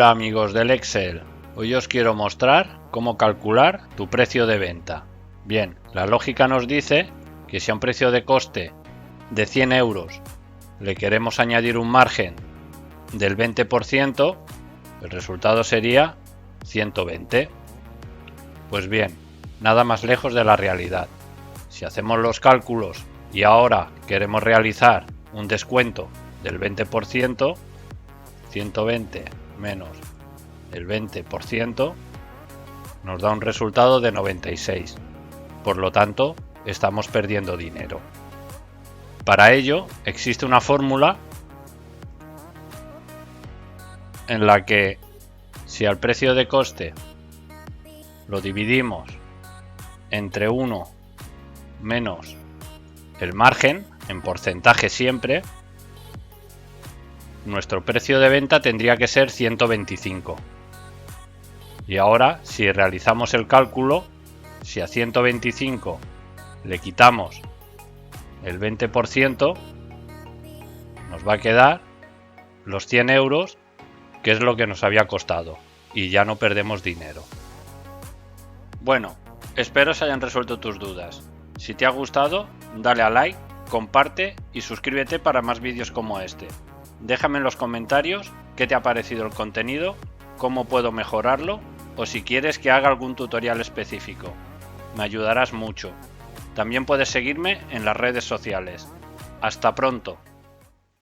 Hola amigos del Excel, hoy os quiero mostrar cómo calcular tu precio de venta. Bien, la lógica nos dice que si a un precio de coste de 100 euros le queremos añadir un margen del 20%, el resultado sería 120. Pues bien, nada más lejos de la realidad. Si hacemos los cálculos y ahora queremos realizar un descuento del 20%, 120 menos el 20% nos da un resultado de 96. Por lo tanto, estamos perdiendo dinero. Para ello, existe una fórmula en la que si al precio de coste lo dividimos entre 1 menos el margen, en porcentaje siempre, nuestro precio de venta tendría que ser 125. Y ahora, si realizamos el cálculo, si a 125 le quitamos el 20%, nos va a quedar los 100 euros, que es lo que nos había costado, y ya no perdemos dinero. Bueno, espero se hayan resuelto tus dudas. Si te ha gustado, dale a like, comparte y suscríbete para más vídeos como este. Déjame en los comentarios qué te ha parecido el contenido, cómo puedo mejorarlo o si quieres que haga algún tutorial específico. Me ayudarás mucho. También puedes seguirme en las redes sociales. Hasta pronto.